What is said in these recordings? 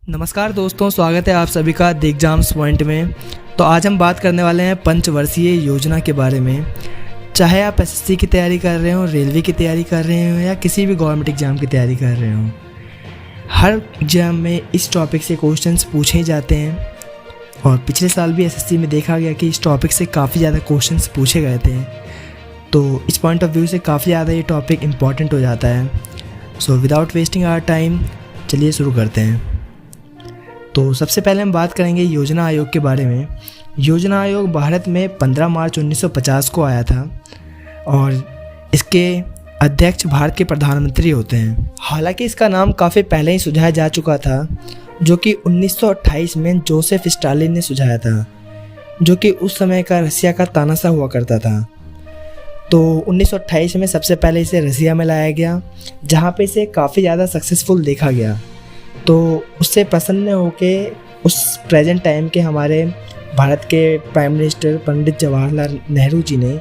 नमस्कार दोस्तों, स्वागत है आप सभी का द एग्जाम्स पॉइंट में। तो आज हम बात करने वाले हैं पंचवर्षीय योजना के बारे में। चाहे आप एसएससी की तैयारी कर रहे हो, रेलवे की तैयारी कर रहे हो या किसी भी गवर्नमेंट एग्ज़ाम की तैयारी कर रहे हो, हर एग्जाम में इस टॉपिक से क्वेश्चंस पूछे जाते हैं। और पिछले साल भी एसएससी में देखा गया कि इस टॉपिक से काफ़ी ज़्यादा क्वेश्चंस पूछे गए थे। तो इस पॉइंट ऑफ व्यू से काफ़ी ज़्यादा ये टॉपिक इम्पॉर्टेंट हो जाता है। So without wasting our time चलिए शुरू करते हैं। तो सबसे पहले हम बात करेंगे योजना आयोग के बारे में। योजना आयोग भारत में 15 मार्च 1950 को आया था और इसके अध्यक्ष भारत के प्रधानमंत्री होते हैं। हालांकि इसका नाम काफ़ी पहले ही सुझाया जा चुका था, जो कि 1928 में जोसेफ स्टालिन ने सुझाया था, जो कि उस समय का रसिया का तानाशाह हुआ करता था। तो 1928 में सबसे पहले इसे रसिया में लाया गया, जहाँ पे इसे काफ़ी ज़्यादा सक्सेसफुल देखा गया। तो उससे प्रसन्न होके उस प्रेजेंट टाइम के हमारे भारत के प्राइम मिनिस्टर पंडित जवाहरलाल नेहरू जी ने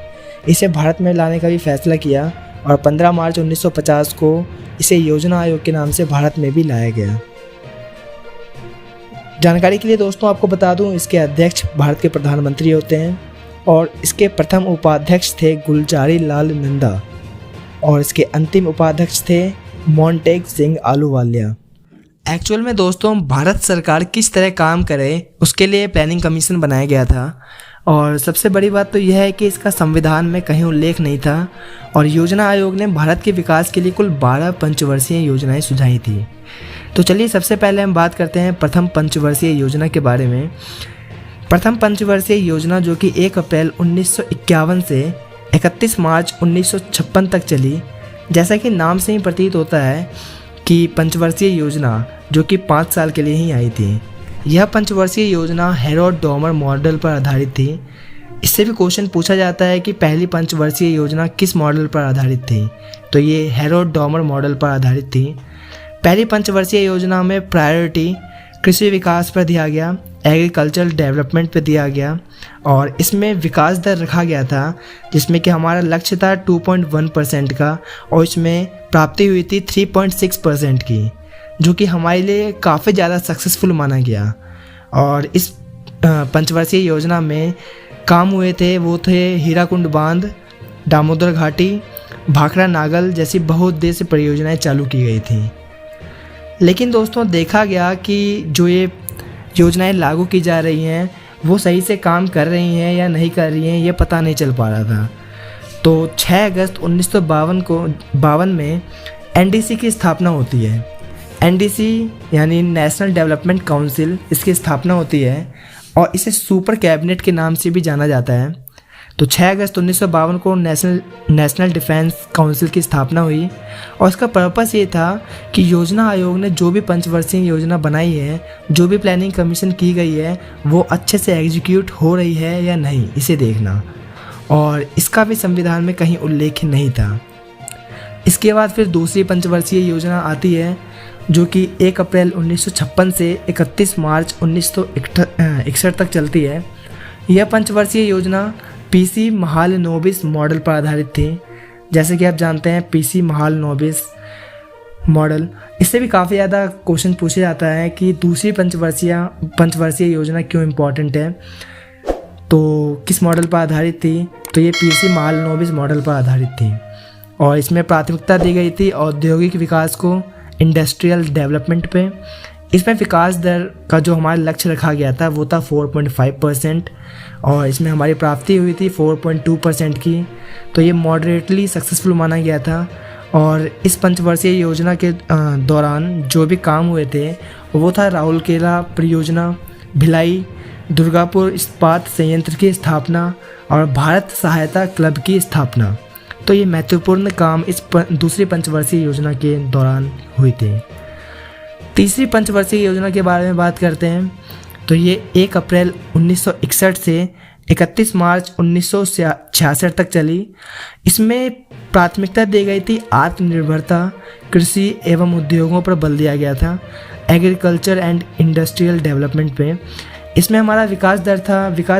इसे भारत में लाने का भी फैसला किया और 15 मार्च 1950 को इसे योजना आयोग के नाम से भारत में भी लाया गया। जानकारी के लिए दोस्तों आपको बता दूं, इसके अध्यक्ष भारत के प्रधानमंत्री होते हैं और इसके प्रथम उपाध्यक्ष थे गुलजारी लाल नंदा और इसके अंतिम उपाध्यक्ष थे मोंटेग सिंह आलूवालिया। एक्चुअल में दोस्तों भारत सरकार किस तरह काम करे उसके लिए प्लानिंग कमीशन बनाया गया था। और सबसे बड़ी बात तो यह है कि इसका संविधान में कहीं उल्लेख नहीं था और योजना आयोग ने भारत के विकास के लिए कुल 12 पंचवर्षीय योजनाएं सुझाई थी। तो चलिए सबसे पहले हम बात करते हैं प्रथम पंचवर्षीय योजना के बारे में। प्रथम पंचवर्षीय योजना जो कि 1 अप्रैल 1951 से 31 मार्च 1956 तक चली। जैसा कि नाम से ही प्रतीत होता है कि पंचवर्षीय योजना जो कि 5 साल के लिए ही आई थी। यह पंचवर्षीय योजना हेरोड डॉमर मॉडल पर आधारित थी। इससे भी क्वेश्चन पूछा जाता है कि पहली पंचवर्षीय योजना किस मॉडल पर आधारित थी, तो ये हेरोड डॉमर मॉडल पर आधारित थी। पहली पंचवर्षीय योजना में प्रायोरिटी कृषि विकास पर दिया गया, एग्रीकल्चरल डेवलपमेंट पर दिया गया और इसमें विकास दर रखा गया था, जिसमें कि हमारा लक्ष्य था 2.1% का और इसमें प्राप्ति हुई थी 3.6% की, जो कि हमारे लिए काफ़ी ज़्यादा सक्सेसफुल माना गया। और इस पंचवर्षीय योजना में काम हुए थे वो थे हीराकुंड बांध, दामोदर घाटी, भाखड़ा नागल जैसी बहुउद्देश्य परियोजनाएं चालू की गई थी। लेकिन दोस्तों देखा गया कि जो ये योजनाएं लागू की जा रही हैं वो सही से काम कर रही हैं या नहीं कर रही हैं, ये पता नहीं चल पा रहा था। तो 6 अगस्त 1952 में एनडीसी की स्थापना होती है। एनडीसी यानी नेशनल डेवलपमेंट काउंसिल, इसकी स्थापना होती है और इसे सुपर कैबिनेट के नाम से भी जाना जाता है। तो 6 अगस्त 1952 को नेशनल डिफेंस काउंसिल की स्थापना हुई और इसका पर्पस ये था कि योजना आयोग ने जो भी पंचवर्षीय योजना बनाई है, जो भी प्लानिंग कमीशन की गई है, वो अच्छे से एग्जीक्यूट हो रही है या नहीं, इसे देखना। और इसका भी संविधान में कहीं उल्लेख नहीं था। इसके बाद फिर दूसरी पंचवर्षीय योजना आती है जो कि 1 अप्रैल 1956 से 31 मार्च 1961 तक चलती है। यह पंचवर्षीय योजना पीसी महालनोबिस मॉडल पर आधारित थी। जैसे कि आप जानते हैं पीसी महालनोबिस मॉडल, इससे भी काफ़ी ज़्यादा क्वेश्चन पूछा जाता है कि दूसरी पंचवर्षीय योजना क्यों इम्पोर्टेंट है, तो किस मॉडल पर आधारित थी, तो ये पीसी महालनोबिस मॉडल पर आधारित थी और इसमें प्राथमिकता दी गई थी औद्योगिक विकास को, इंडस्ट्रियल डेवलपमेंट पे। इसमें विकास दर का जो हमारा लक्ष्य रखा गया था वो था 4.5% और इसमें हमारी प्राप्ति हुई थी 4.2% की। तो ये मॉडरेटली सक्सेसफुल माना गया था। और इस पंचवर्षीय योजना के दौरान जो भी काम हुए थे वो था राउरकेला परियोजना, भिलाई, दुर्गापुर इस्पात संयंत्र की स्थापना और भारत सहायता क्लब की स्थापना। तो ये महत्वपूर्ण काम इस दूसरी पंचवर्षीय योजना के दौरान हुई थी। तीसरी पंचवर्षीय योजना के बारे में बात करते हैं। तो ये 1 अप्रैल 1961 से 31 मार्च 1966 तक चली। इसमें प्राथमिकता दी गई थी आत्मनिर्भरता, कृषि एवं उद्योगों पर बल दिया गया था, एग्रीकल्चर एंड इंडस्ट्रियल डेवलपमेंट पे। इसमें हमारा विकास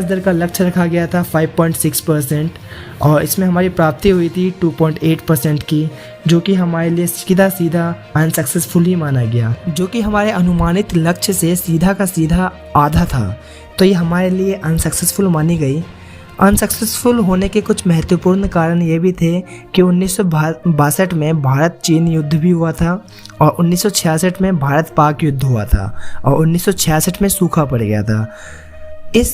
दर का लक्ष्य रखा गया था 5.6% और इसमें हमारी प्राप्ति हुई थी 2.8% की, जो कि हमारे लिए सीधा अनसक्सेसफुल ही माना गया, जो कि हमारे अनुमानित लक्ष्य से सीधा का सीधा आधा था। तो ये हमारे लिए अनसक्सेसफुल मानी गई। अनसक्सेसफुल होने के कुछ महत्वपूर्ण कारण ये भी थे कि 1962 में भारत चीन युद्ध भी हुआ था और 1966 में भारत पाक युद्ध हुआ था और 1966 में सूखा पड़ गया था। इस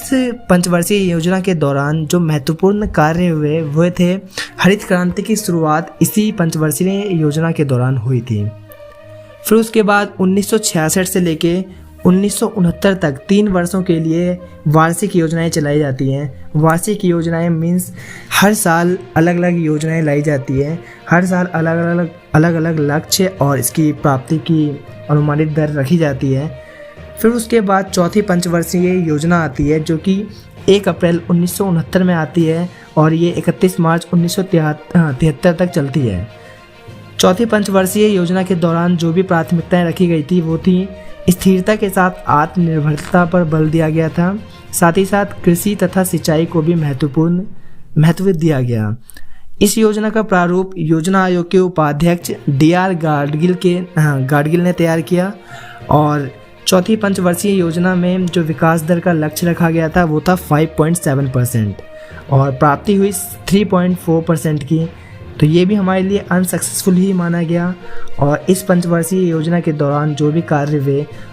पंचवर्षीय योजना के दौरान जो महत्वपूर्ण कार्य हुए वो थे हरित क्रांति की शुरुआत इसी पंचवर्षीय योजना के दौरान हुई थी। फिर उसके बाद 1966 से लेके 1969 तक 3 वर्षों के लिए वार्षिक योजनाएं चलाई जाती हैं। वार्षिक योजनाएं मीन्स हर साल अलग अलग योजनाएं लाई जाती हैं, हर साल अलग अलग लक्ष्य और इसकी प्राप्ति की अनुमानित दर रखी जाती है। फिर उसके बाद चौथी पंचवर्षीय योजना आती है जो कि 1 अप्रैल 1969 में आती है और ये 31 मार्च 1973 तक चलती है। चौथी पंचवर्षीय योजना के दौरान जो भी प्राथमिकताएं रखी गई थी वो थी स्थिरता के साथ आत्मनिर्भरता पर बल दिया गया था, साथ ही साथ कृषि तथा सिंचाई को भी महत्व दिया गया। इस योजना का प्रारूप योजना आयोग के उपाध्यक्ष DR गाडगिल ने तैयार किया और चौथी पंचवर्षीय योजना में जो विकास दर का लक्ष्य रखा गया था वो था 5.7% और प्राप्ति हुई 3.4% की। तो ये भी हमारे लिए अनसक्सेसफुल ही माना गया। और इस पंचवर्षीय योजना के दौरान जो भी कार्य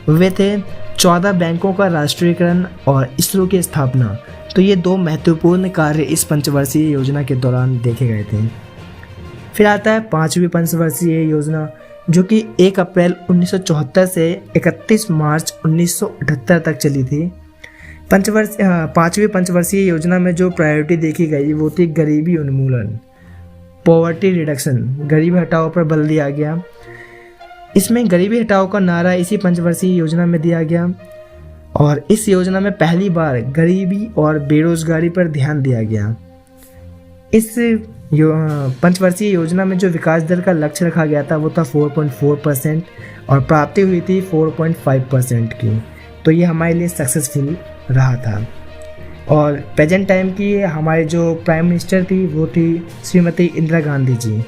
वे थे 14 बैंकों का राष्ट्रीयकरण और इसरो की स्थापना। तो ये 2 महत्वपूर्ण कार्य इस पंचवर्षीय योजना के दौरान देखे गए थे। फिर आता है 5वीं पंचवर्षीय योजना जो कि 1 अप्रैल 1974 से 31 मार्च 1978 तक चली थी। 5वीं पंचवर्षीय योजना में जो प्रायोरिटी देखी गई वो थी गरीबी उन्मूलन, पॉवर्टी रिडक्शन, गरीबी हटाओ पर बल दिया गया। इसमें गरीबी हटाओ का नारा इसी पंचवर्षीय योजना में दिया गया और इस योजना में पहली बार गरीबी और बेरोजगारी पर ध्यान दिया गया। इस पंचवर्षीय योजना में जो विकास दर का लक्ष्य रखा गया था वो था 4.4% और प्राप्ति हुई थी 4.5% की। तो ये हमारे लिए सक्सेसफुल रहा था। और प्रेजेंट टाइम की हमारे जो प्राइम मिनिस्टर थी वो थी श्रीमती इंदिरा गांधी जी।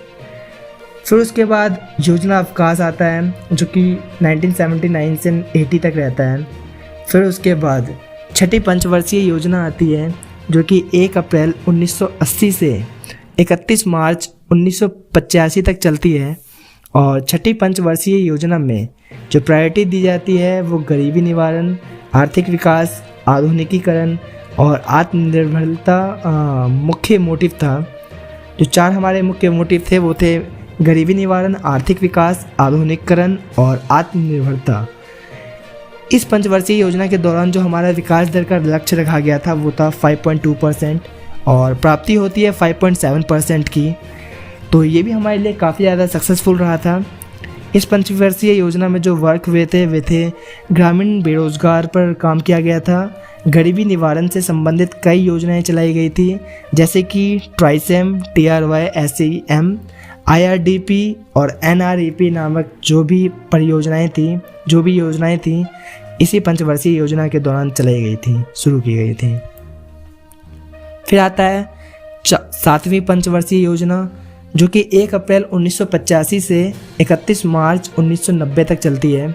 फिर उसके बाद योजना अवकाश आता है जो कि 1979 से 80 तक रहता है। फिर उसके बाद छठी पंचवर्षीय योजना आती है जो कि 1 अप्रैल 1980 से 31 मार्च 1985 तक चलती है। और छठी पंचवर्षीय योजना में जो प्रायोरिटी दी जाती है वो गरीबी निवारण, आर्थिक विकास, आधुनिकीकरण और आत्मनिर्भरता मुख्य मोटिव था। जो 4 हमारे मुख्य मोटिव थे वो थे गरीबी निवारण, आर्थिक विकास, आधुनिकीकरण और आत्मनिर्भरता। इस पंचवर्षीय योजना के दौरान जो हमारा विकास दर का लक्ष्य रखा गया था वो था 5.2% और प्राप्ति होती है 5.7% की। तो ये भी हमारे लिए काफ़ी ज़्यादा सक्सेसफुल रहा था। इस पंचवर्षीय योजना में जो वर्क वे थे ग्रामीण बेरोजगार पर काम किया गया था। गरीबी निवारण से संबंधित कई योजनाएं चलाई गई थी जैसे कि ट्राइसेम, TRY, SEM, IRDP और NREP नामक जो भी योजनाएं थी इसी पंचवर्षीय योजना के दौरान चलाई गई थी, शुरू की गई थी। फिर आता है 7वीं पंचवर्षीय योजना जो कि 1 अप्रैल 1985 से 31 मार्च 1990 तक चलती है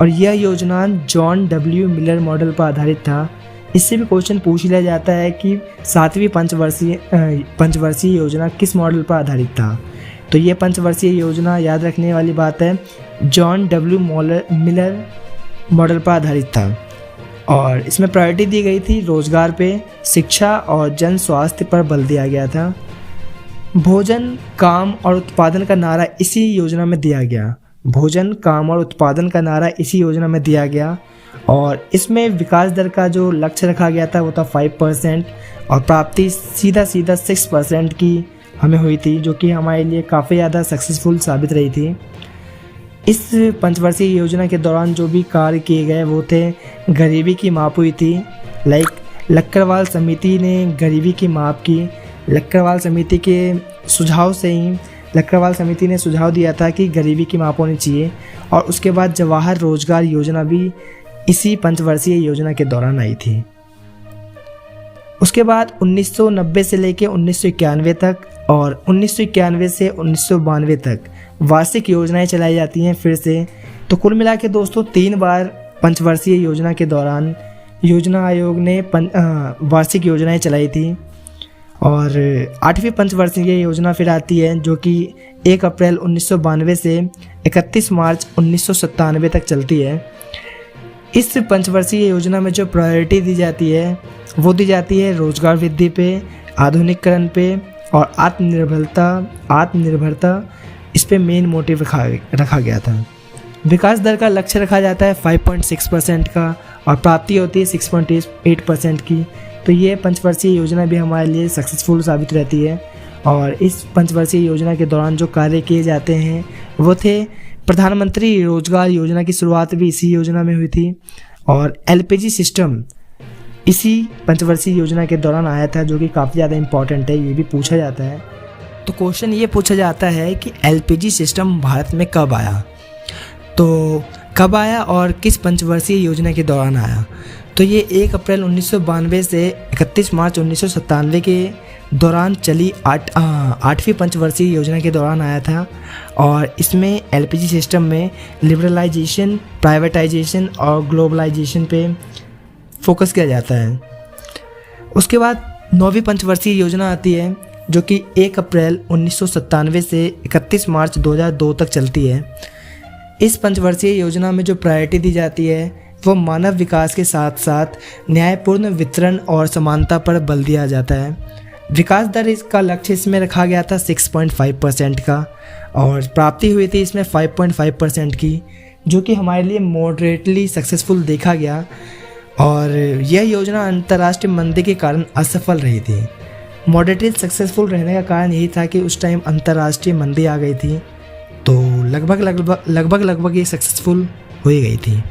और यह योजना जॉन W मिलर मॉडल पर आधारित था। इससे भी क्वेश्चन पूछ लिया जाता है कि 7वीं पंचवर्षीय योजना किस मॉडल पर आधारित था। तो ये पंचवर्षीय योजना याद रखने वाली बात है, जॉन W मिलर मॉडल पर आधारित था और इसमें प्रायोरिटी दी गई थी रोजगार पे, शिक्षा और जन स्वास्थ्य पर बल दिया गया था। भोजन, काम और उत्पादन का नारा इसी योजना में दिया गया। भोजन, काम और उत्पादन का नारा इसी योजना में दिया गया और इसमें विकास दर का जो लक्ष्य रखा गया था वो था 5% और प्राप्ति सीधा 6% की हमें हुई थी, जो कि हमारे लिए काफ़ी ज़्यादा सक्सेसफुल साबित रही थी। इस पंचवर्षीय योजना के दौरान जो भी कार्य किए गए वो थे गरीबी की माप हुई थी। लक्कड़वाल समिति ने गरीबी की माप की। लक्कड़वाल समिति के सुझाव से ही लक्कड़वाल समिति ने सुझाव दिया था कि गरीबी की माप होनी चाहिए और उसके बाद जवाहर रोजगार योजना भी इसी पंचवर्षीय योजना के दौरान आई थी। उसके बाद 1990 से लेकर 1991 तक और 1991 से 1992 तक वार्षिक योजनाएं चलाई जाती हैं फिर से। तो कुल मिला के दोस्तों 3 बार पंचवर्षीय योजना के दौरान योजना आयोग ने वार्षिक योजनाएं चलाई थी। और 8वीं पंचवर्षीय योजना फिर आती है जो कि 1 अप्रैल 1992 से 31 मार्च 1997 तक चलती है। इस पंचवर्षीय योजना में जो प्रायोरिटी दी जाती है वो दी जाती है रोजगार वृद्धि पे, आधुनिकीकरण पे और आत्मनिर्भरता इस पे मेन मोटिव रखा गया था। विकास दर का लक्ष्य रखा जाता है 5.6% का और प्राप्ति होती है 6.8% की। तो ये पंचवर्षीय योजना भी हमारे लिए सक्सेसफुल साबित रहती है। और इस पंचवर्षीय योजना के दौरान जो कार्य किए जाते हैं वो थे प्रधानमंत्री रोजगार योजना की शुरुआत भी इसी योजना में हुई थी और LPG सिस्टम इसी पंचवर्षीय योजना के दौरान आया था, जो कि काफ़ी ज़्यादा इम्पॉर्टेंट है, ये भी पूछा जाता है। तो क्वेश्चन ये पूछा जाता है कि LPG सिस्टम भारत में कब आया, तो कब आया और किस पंचवर्षीय योजना के दौरान आया। तो ये 1 अप्रैल 1992 से 31 मार्च 1997 के दौरान चली 8वीं पंचवर्षीय योजना के दौरान आया था। और इसमें LPG सिस्टम में लिबरलाइजेशन, प्राइवेटाइजेशन और ग्लोबलाइजेशन पे फोकस किया जाता है। उसके बाद 9वीं पंचवर्षीय योजना आती है जो कि 1 अप्रैल 1997 से 31 मार्च 2002 तक चलती है। इस पंचवर्षीय योजना में जो प्रायोरिटी दी जाती है वो मानव विकास के साथ साथ न्यायपूर्ण वितरण और समानता पर बल दिया जाता है। विकास दर इसका लक्ष्य इसमें रखा गया था 6.5% का और प्राप्ति हुई थी इसमें 5.5% की, जो कि हमारे लिए मॉडरेटली सक्सेसफुल देखा गया। और यह योजना अंतर्राष्ट्रीय मंदी के कारण असफल रही थी। मॉडरेटली सक्सेसफुल रहने का कारण यही था कि उस टाइम अंतर्राष्ट्रीय मंदी आ गई थी, तो लगभग ये सक्सेसफुल हो गई थी।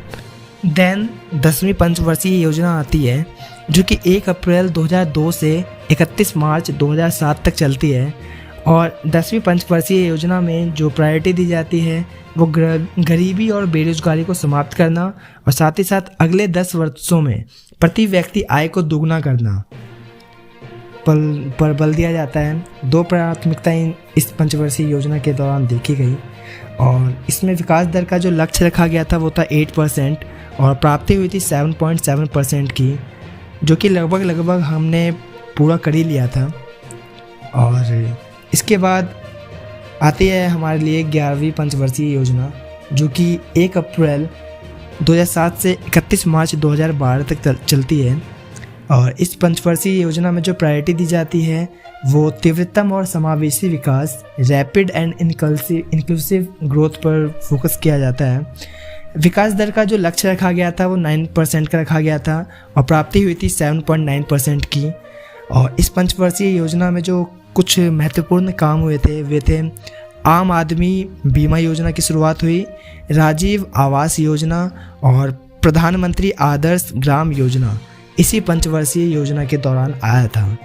देन 10वीं पंचवर्षीय योजना आती है जो कि 1 अप्रैल 2002 से 31 मार्च 2007 तक चलती है। और 10वीं पंचवर्षीय योजना में जो प्रायोरिटी दी जाती है वो गरीबी और बेरोजगारी को समाप्त करना और साथ ही साथ अगले 10 वर्षों में प्रति व्यक्ति आय को दोगुना करना पर बल दिया जाता है। 2 प्राथमिकताएं इस पंचवर्षीय योजना के दौरान देखी गई और इसमें विकास दर का जो लक्ष्य रखा गया था वो था 8% और प्राप्ति हुई थी 7.7% की, जो कि लगभग हमने पूरा कर ही लिया था। और इसके बाद आती है हमारे लिए 11वीं पंचवर्षीय योजना जो कि 1 अप्रैल 2007 से 31 मार्च 2012 तक चलती है। और इस पंचवर्षीय योजना में जो प्रायोरिटी दी जाती है वो तीव्रतम और समावेशी विकास, रैपिड एंड इंक्लूसिव ग्रोथ पर फोकस किया जाता है। विकास दर का जो लक्ष्य रखा गया था वो 9% का रखा गया था और प्राप्ति हुई थी 7.9% की। और इस पंचवर्षीय योजना में जो कुछ महत्वपूर्ण काम हुए थे वे थे आम आदमी बीमा योजना की शुरुआत हुई, राजीव आवास योजना और प्रधानमंत्री आदर्श ग्राम योजना इसी पंचवर्षीय योजना के दौरान आया था।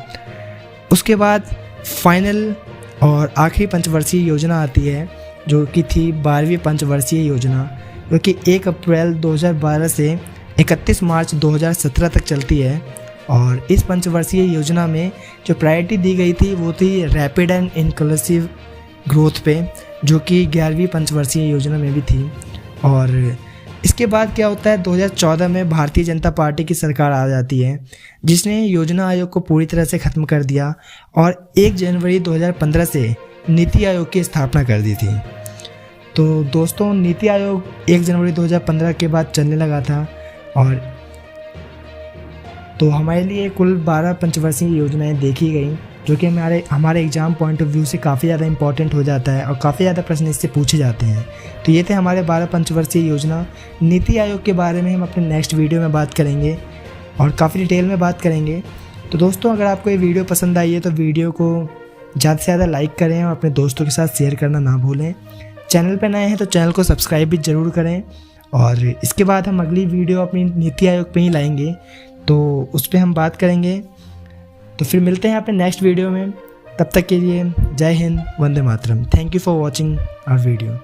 उसके बाद फाइनल और आखिरी पंचवर्षीय योजना आती है जो कि थी 12वीं पंचवर्षीय योजना, जो कि 1 अप्रैल 2012 से 31 मार्च 2017 तक चलती है। और इस पंचवर्षीय योजना में जो प्रायोरिटी दी गई थी वो थी रैपिड एंड इंक्लूसिव ग्रोथ पे, जो कि 11वीं पंचवर्षीय योजना में भी थी। और इसके बाद क्या होता है, 2014 में भारतीय जनता पार्टी की सरकार आ जाती है जिसने योजना आयोग को पूरी तरह से ख़त्म कर दिया और 1 जनवरी 2015 से नीति आयोग की स्थापना कर दी थी। तो दोस्तों नीति आयोग 1 जनवरी 2015 के बाद चलने लगा था और तो हमारे लिए कुल 12 पंचवर्षीय योजनाएं देखी गई, जो कि हमारे एग्ज़ाम पॉइंट ऑफ व्यू से काफ़ी ज़्यादा इंपॉर्टेंट हो जाता है और काफ़ी ज़्यादा प्रश्न इससे पूछे जाते हैं। तो ये थे हमारे 12 पंचवर्षीय योजना। नीति आयोग के बारे में हम अपने नेक्स्ट वीडियो में बात करेंगे और काफ़ी डिटेल में बात करेंगे। तो दोस्तों अगर आपको ये वीडियो पसंद आई है तो वीडियो को ज़्यादा से ज़्यादा लाइक करें और अपने दोस्तों के साथ शेयर करना ना भूलें। चैनल पर नए हैं तो चैनल को सब्सक्राइब भी ज़रूर करें। और इसके बाद हम अगली वीडियो अपनी नीति आयोग पे ही लाएंगे, तो उस पर हम बात करेंगे। तो फिर मिलते हैं अपने नेक्स्ट वीडियो में, तब तक के लिए जय हिंद, वंदे मातरम। Thank you for watching our video.